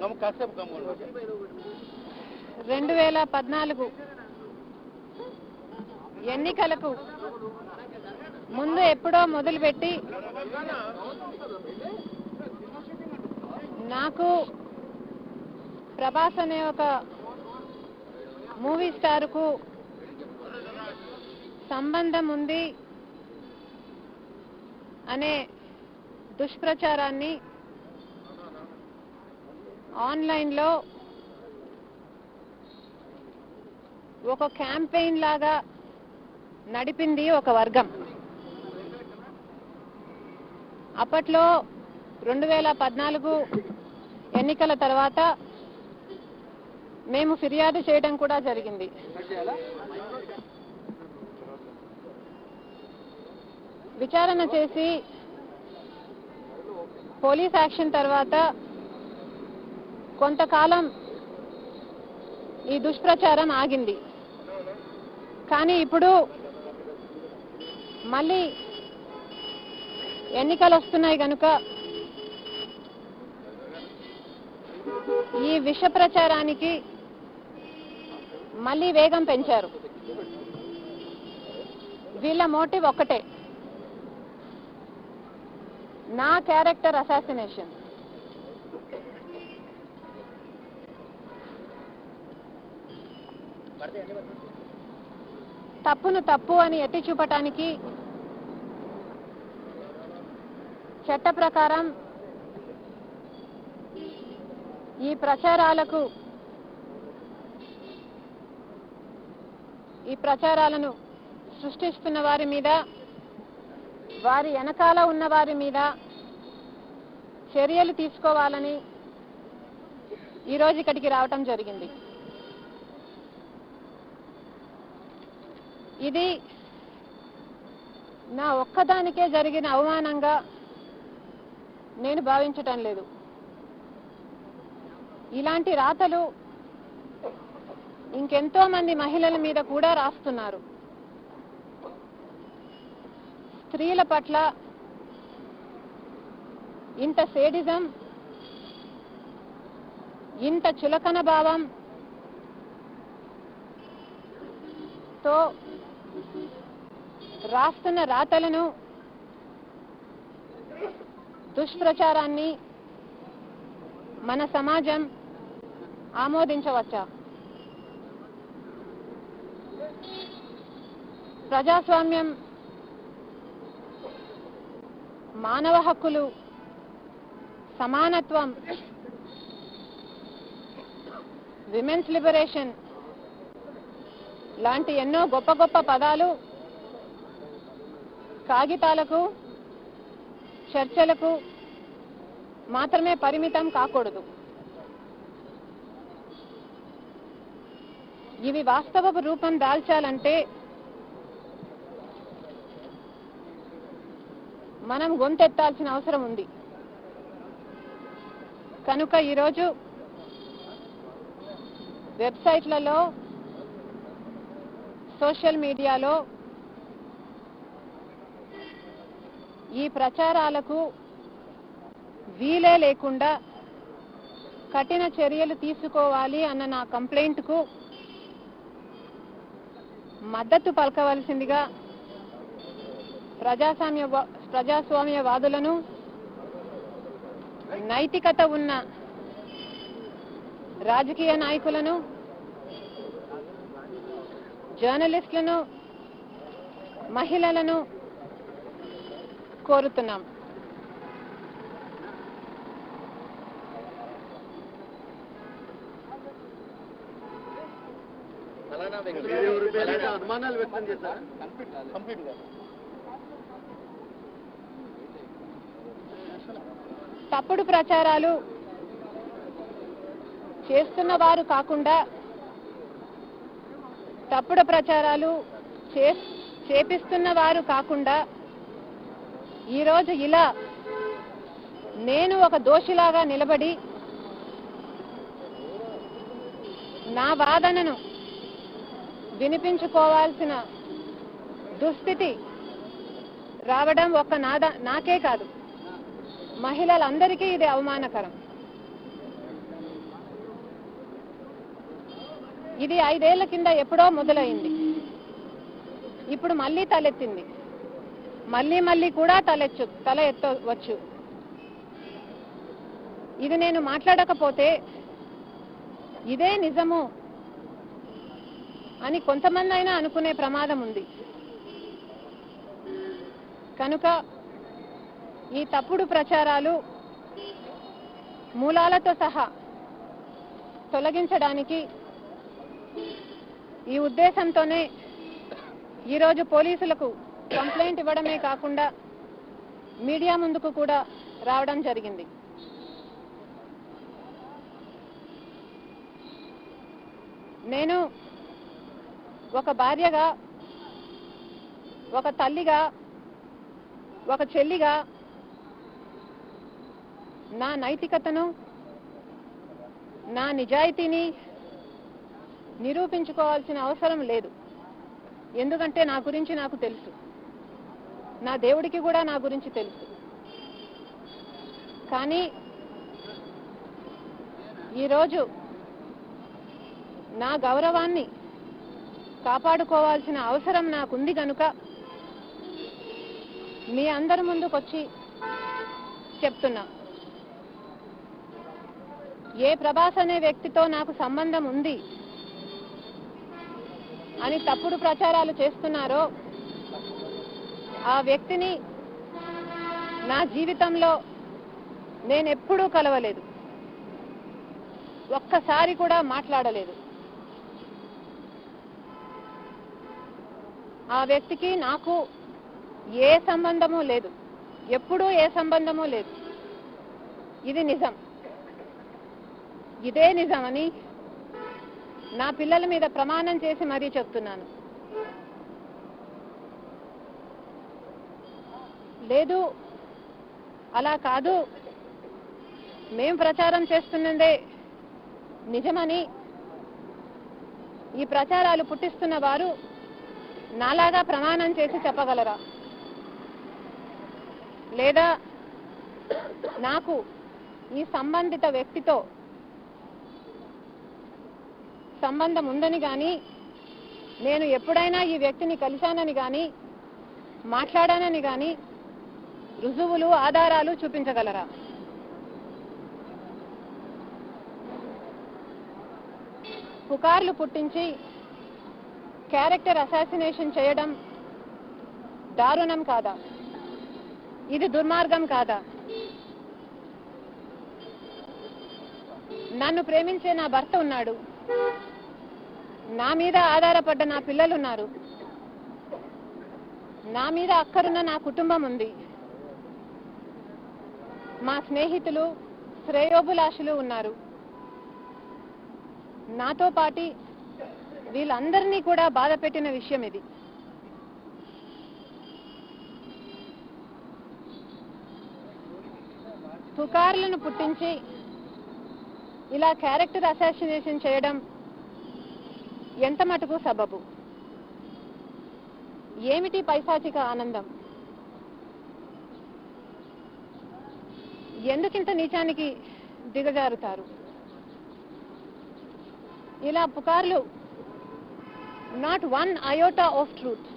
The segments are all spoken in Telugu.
2014 ఎన్నికలకు ముందు ఎప్పుడో మొదలుపెట్టి నాకు ప్రభాస్ అనే ఒక మూవీ స్టార్కు సంబంధం ఉంది అనే దుష్ప్రచారాన్ని ఆన్లైన్లో ఒక క్యాంపెయిన్ లాగా నడిపింది ఒక వర్గం. అప్పట్లో 2014 ఎన్నికల తర్వాత మేము ఫిర్యాదు చేయడం కూడా జరిగింది. విచారణ చేసి పోలీస్ యాక్షన్ తర్వాత కొంతకాలం ఈ దుష్ప్రచారం ఆగింది. కానీ ఇప్పుడు మళ్ళీ ఎన్నికలు వస్తున్నాయి కనుక ఈ విష ప్రచారానికి మళ్ళీ వేగం పెంచారు. వీళ్ళ మోటివ్ ఒక్కటే, నా క్యారెక్టర్ అసాసినేషన్. తప్పును తప్పు అని ఎత్తి చూపటానికి చట్ట ప్రకారం ఈ ప్రచారాలను సృష్టిస్తున్న వారి మీద, వారి వెనకాల ఉన్న వారి మీద చర్యలు తీసుకోవాలని ఈరోజు ఇక్కడికి రావటం జరిగింది. ఇది నా ఒక్కదానికే జరిగిన అవమానంగా నేను భావించటం లేదు. ఇలాంటి రాతలు ఇంకెంతో మంది మహిళల మీద కూడా రాస్తున్నారు. స్త్రీల పట్ల ఇంత సేడిజం, ఇంత చులకన భావం తో రాస్తున్న రాతలను, దుష్ప్రచారాన్ని మన సమాజం ఆమోదించవచ్చా? ప్రజాస్వామ్యం, మానవ హక్కులు, సమానత్వం, విమెన్స్ లిబరేషన్ లాంటి ఎన్నో గొప్ప గొప్ప పదాలు కాగితాలకు, చర్చలకు మాత్రమే పరిమితం కాకూడదు. ఇవి వాస్తవ రూపం దాల్చాలంటే మనం గొంతెత్తాల్సిన అవసరం ఉంది. కనుక ఈరోజు వెబ్సైట్లలో, సోషల్ మీడియాలో ఈ ప్రచారాలకు వీలే లేకుండా కఠిన చర్యలు తీసుకోవాలి అన్న నా కంప్లైంట్కు మద్దతు పలకవలసిందిగా ప్రజాస్వామ్యవాదులను, నైతికత ఉన్న రాజకీయ నాయకులను, జర్నలిస్టులను, మహిళలను కోరుతున్నాం. తప్పుడు ప్రచారాలు చేస్తున్న వారు కాకుండా, తప్పుడు ప్రచారాలు చేపిస్తున్న వారు కాకుండా ఈరోజు ఇలా నేను ఒక దోషిలాగా నిలబడి నా వాదనను వినిపించుకోవాల్సిన దుస్థితి రావడం ఒక్క నాకే కాదు, మహిళలందరికీ ఇది అవమానకరం. ఇది 5 ఏళ్ల కింద ఎప్పుడో మొదలైంది. ఇప్పుడు మళ్ళీ తలెత్తింది. మళ్ళీ కూడా తల ఎత్తవచ్చు. ఇది నేను మాట్లాడకపోతే ఇదే నిజము అని కొంతమంది అయినా అనుకునే ప్రమాదం ఉంది. కనుక ఈ తప్పుడు ప్రచారాలు మూలాలతో సహా తొలగించడానికి ఈ ఉద్దేశంతోనే ఈరోజు పోలీసులకు కంప్లైంట్ ఇవ్వడమే కాకుండా మీడియా ముందుకు కూడా రావడం జరిగింది. నేను ఒక భార్యగా, ఒక తల్లిగా, ఒక చెల్లిగా నా నైతికతను, నా నిజాయితీని నిరూపించుకోవాల్సిన అవసరం లేదు. ఎందుకంటే నా గురించి నాకు తెలుసు, నా దేవుడికి కూడా నా గురించి తెలుసు. కానీ ఈరోజు నా గౌరవాన్ని కాపాడుకోవాల్సిన అవసరం నాకుంది కనుక మీ అందరి ముందుకొచ్చి చెప్తున్నా. ఏ ప్రభాస్ అనే వ్యక్తితో నాకు సంబంధం ఉంది అని తప్పుడు ప్రచారాలు చేస్తున్నారో ఆ వ్యక్తిని నా జీవితంలో నేనెప్పుడూ కలవలేదు, ఒక్కసారి కూడా మాట్లాడలేదు. ఆ వ్యక్తికి నాకు ఏ సంబంధము లేదు, ఎప్పుడూ ఏ సంబంధము లేదు. ఇది నిజం. ఇదే నిజమని నా పిల్లల మీద ప్రమాణం చేసి మరీ చెప్తున్నాను. లేదు, అలా కాదు, మేం ప్రచారం చేస్తున్నదే నిజమని ఈ ప్రచారాలు పుట్టిస్తున్న వారు నాలాగా ప్రమాణం చేసి చెప్పగలరా? లేదా నాకు ఈ సంబంధిత వ్యక్తితో సంబంధం ఉందని కానీ, నేను ఎప్పుడైనా ఈ వ్యక్తిని కలిశానని కానీ, మాట్లాడానని కానీ రుజువులు, ఆధారాలు చూపించగలరా? పుకార్లు పుట్టించి క్యారెక్టర్ అసాసినేషన్ చేయడం దారుణం కాదా? ఇది దుర్మార్గం కాదా? నన్ను ప్రేమించే నా భర్త ఉన్నాడు, నా మీద ఆధారపడ్డ నా పిల్లలున్నారు, నా మీద అక్కరున్న నా కుటుంబం ఉంది, మా స్నేహితులు, శ్రేయోభిలాషులు ఉన్నారు. నాతో పాటి వీళ్ళందరినీ కూడా బాధ పెట్టిన విషయం ఇది. పుకార్లను పుట్టించి ఇలా క్యారెక్టర్ అసాసినేషన్ చేయడం ఎంత మటుకు సబబు? ఏమిటి పైశాచిక ఆనందం? ఎందుకింత నీచానికి దిగజారుతారు? ఇలా పుకార్లు, not one iota of truth,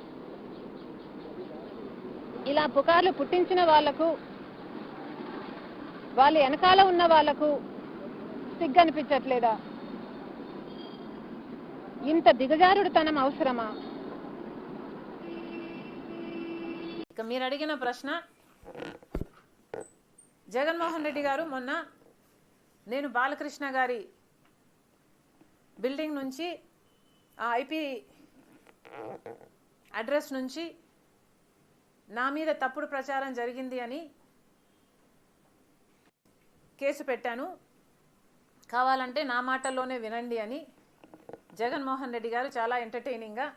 ఇలా పుకార్లు పుట్టించిన వాళ్లకు, వాళ్ళ వెనకాల ఉన్న వాళ్లకు సిగ్గనిపించట్లేదా? ఇంత దిగజారుడుతనం అవసరమా? ఇక మీరు అడిగిన ప్రశ్న, జగన్మోహన్ రెడ్డి గారు మొన్న నేను బాలకృష్ణ గారి బిల్డింగ్ నుంచి ఆ ఐపీ అడ్రస్ నుంచి నా మీద తప్పుడు ప్రచారం జరిగింది అని కేసు పెట్టాను, కావాలంటే నా మాటల్లోనే వినండి అని జగన్మోహన్ రెడ్డి గారు చాలా ఎంటర్టైనింగ్గా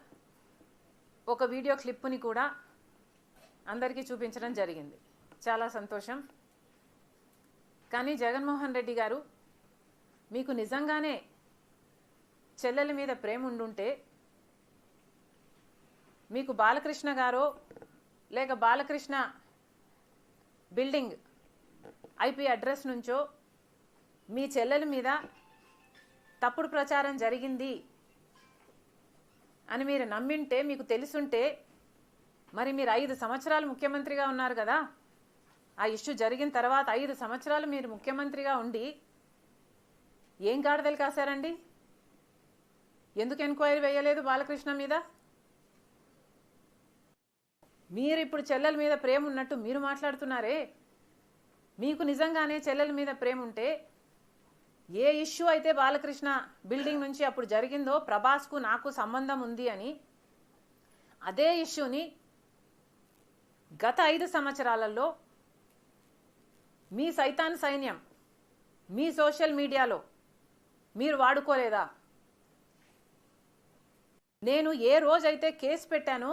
ఒక వీడియో క్లిప్పుని కూడా అందరికీ చూపించడం జరిగింది. చాలా సంతోషం. కానీ జగన్మోహన్ రెడ్డి గారు, మీకు నిజంగానే చెల్లెల మీద ప్రేమ ఉండుంటే మీకు బాలకృష్ణ గారో లేక బాలకృష్ణ బిల్డింగ్ ఐపీ అడ్రస్ నుంచో మీ చెల్లెల మీద తప్పుడు ప్రచారం జరిగింది అని మీరు నమ్మింటే, మీకు తెలుసుంటే, మరి మీరు 5 సంవత్సరాలు ముఖ్యమంత్రిగా ఉన్నారు కదా. ఆ ఇష్యూ జరిగిన తర్వాత 5 సంవత్సరాలు మీరు ముఖ్యమంత్రిగా ఉండి ఏం గాడిదలు కాశారండి? ఎందుకు ఎంక్వైరీ వేయలేదు బాలకృష్ణ మీద? మీరు ఇప్పుడు చెల్లెల మీద ప్రేమ ఉన్నట్టు మీరు మాట్లాడుతున్నారే. మీకు నిజంగానే చెల్లెల మీద ప్రేమ ఉంటే ఏ ఇష్యూ అయితే బాలకృష్ణ బిల్డింగ్ నుంచి అప్పుడు జరిగిందో, ప్రభాస్కు నాకు సంబంధం ఉంది అని, అదే ఇష్యూని గత 5 సంవత్సరాలలో మీ సైతాన్ సైన్యం మీ సోషల్ మీడియాలో మీరు వాడుకోలేదా? నేను ఏ రోజైతే కేసు పెట్టానో,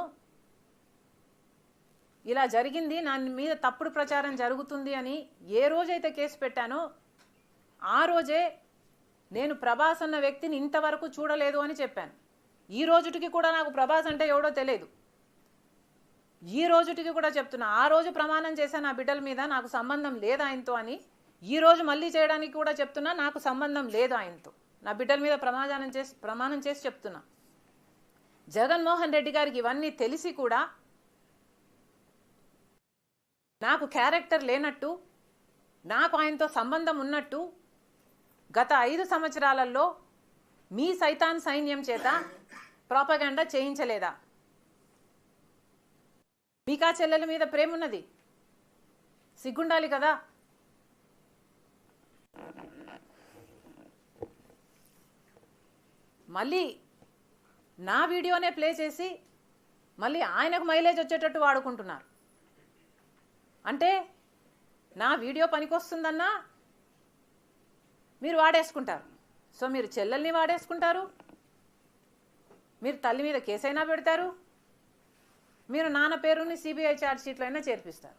ఇలా జరిగింది, నా మీద తప్పుడు ప్రచారం జరుగుతుంది అని ఏ రోజైతే కేసు పెట్టానో, ఆ రోజే నేను ప్రభాస్ అన్న వ్యక్తిని ఇంతవరకు చూడలేదు అని చెప్పాను. ఈ రోజుటికి కూడా నాకు ప్రభాస్ అంటే ఎవడో తెలియదు. ఈ రోజుటికి కూడా చెప్తున్నా, ఆ రోజు ప్రమాణం చేశాను నా బిడ్డల మీద నాకు సంబంధం లేదు ఆయనతో అని. ఈ రోజు మళ్ళీ చేయడానికి కూడా చెప్తున్నా, నాకు సంబంధం లేదు ఆయనతో. నా బిడ్డల మీద ప్రమాణం చేసి చెప్తున్నా. జగన్మోహన్ రెడ్డి గారికి ఇవన్నీ తెలిసి కూడా నాకు క్యారెక్టర్ లేనట్టు, నాకు ఆయనతో సంబంధం ఉన్నట్టు గత 5 సంవత్సరాలలో మీ సైతాన్ సైన్యం చేత ప్రాపగాండా చేయించలేదా? మీకా చెల్లెల మీద ప్రేమ ఉన్నది, సిగ్గుండాలి కదా. మళ్ళీ నా వీడియోనే ప్లే చేసి మళ్ళీ ఆయనకు మైలేజ్ వచ్చేటట్టు వాడుకుంటున్నారు. అంటే నా వీడియో పనికొస్తుందన్నా మీరు వాడేసుకుంటారు. సో మీరు చెల్లెల్ని వాడేసుకుంటారు, మీరు తల్లి మీద కేసైనా పెడతారు, మీరు నాన్న పేరుని సిబిఐ ఛార్జ్ షీట్లో అయినా చేర్పిస్తారు.